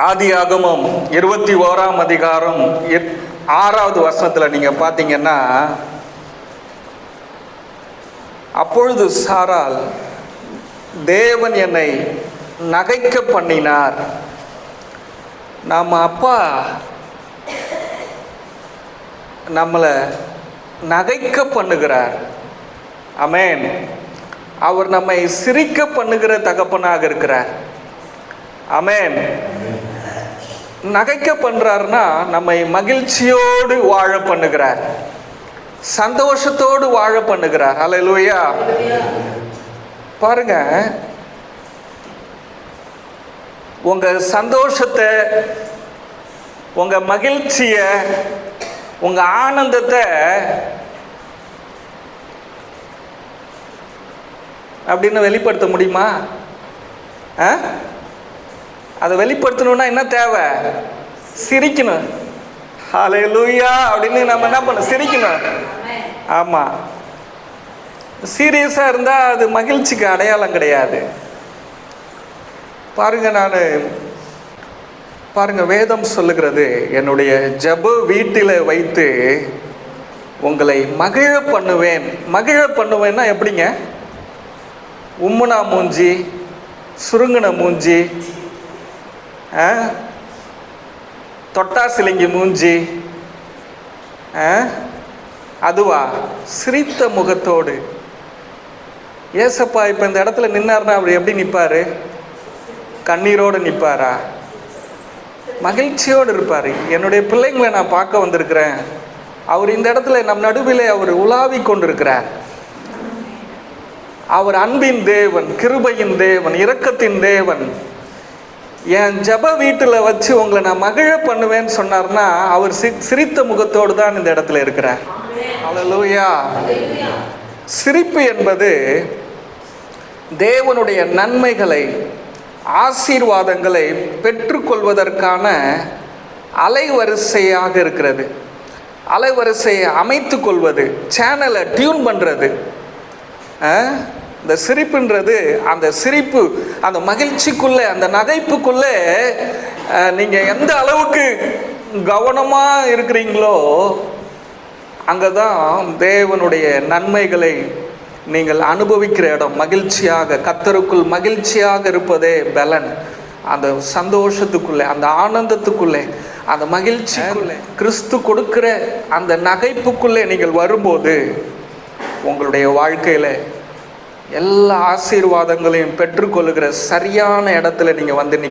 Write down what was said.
ஆதியாகமம் 21ஆம் அதிகாரம் 6வது வசனத்தில் நீங்கள் பார்த்தீங்கன்னா, அப்பொழுது சாராள், தேவன் என்னை நகைக்க பண்ணினார். நம்ம அப்பா நம்மளை நகைக்க பண்ணுகிறார். ஆமென். அவர் நம்மை சிரிக்க பண்ணுகிற தகப்பனாக இருக்கிறார். ஆமென். நகைக்க பண்றாருன்னா நம்மை மகிழ்ச்சியோடு வாழ பண்ணுகிறார், சந்தோஷத்தோடு வாழ பண்ணுகிறார். அல்லேலூயா. பாருங்க, உங்க சந்தோஷத்தை, உங்க மகிழ்ச்சியை, உங்க ஆனந்தத்தை அப்படின்னு வெளிப்படுத்த முடியுமா? அதை வெளிப்படுத்தணும்னா என்ன தேவை? சிரிக்கணும். ஹல்லேலூயா அப்படின்னு நம்ம என்ன பண்ணணும்? சிரிக்கணும். ஆமாம். சீரியஸாக இருந்தால் அது மகிழ்ச்சிக்கு அடையாளம் கிடையாது. பாருங்க, வேதம் சொல்லுகிறது, என்னுடைய ஜெப வீட்டில் வைத்து உங்களை மகிழ பண்ணுவேன். மகிழ பண்ணுவேன்னா எப்படிங்க? உம்முனா மூஞ்சி, சுருங்கின மூஞ்சி, தொட்டாசிலிங்கி மூஞ்சி, அதுவா? சிரித்த முகத்தோடு. ஏசப்பா இப்போ இந்த இடத்துல நின்னார்னா அவர் எப்படி நிற்பார்? கண்ணீரோடு நிற்பாரா? மகிழ்ச்சியோடு இருப்பார். என்னுடைய பிள்ளைங்களை நான் பார்க்க வந்திருக்கிறேன். அவர் இந்த இடத்துல நம் நடுவிலே அவர் உலாவி கொண்டிருக்கிறார். அவர் அன்பின் தேவன், கிருபையின் தேவன், இரக்கத்தின் தேவன். என் ஜெப வீட்டில் வச்சு உங்களை நான் மகிழ பண்ணுவேன்னு சொன்னார்னா அவர் சிரித்த முகத்தோடு தான் இந்த இடத்துல இருக்கிறார். அல்லேலூயா. சிரிப்பு என்பது தேவனுடைய நன்மைகளை, ஆசீர்வாதங்களை பெற்றுக்கொள்வதற்கான அலைவரிசையாக இருக்கிறது. அலைவரிசையை அமைத்து கொள்வது, சேனலை டியூன் பண்ணுறது. இந்த சிரிப்புன்றது, அந்த சிரிப்பு, அந்த மகிழ்ச்சிக்குள்ளே, அந்த நகைப்புக்குள்ளே நீங்கள் எந்த அளவுக்கு கவனமாக இருக்கிறீங்களோ அங்கே தான் தேவனுடைய நன்மைகளை நீங்கள் அனுபவிக்கிற இடம். மகிழ்ச்சியாக, கர்த்தருக்குள் மகிழ்ச்சியாக இருப்பதே பலன். அந்த சந்தோஷத்துக்குள்ளே, அந்த ஆனந்தத்துக்குள்ளே, அந்த மகிழ்ச்சிக்குள்ளே, கிறிஸ்து கொடுக்கிற அந்த நகைப்புக்குள்ளே நீங்கள் வரும்போது உங்களுடைய வாழ்க்கையில் எல்லா ஆசீர்வாதங்களையும் பெற்றுக்கொள்ளுகிற சரியான இடத்துல நீங்கள் வந்து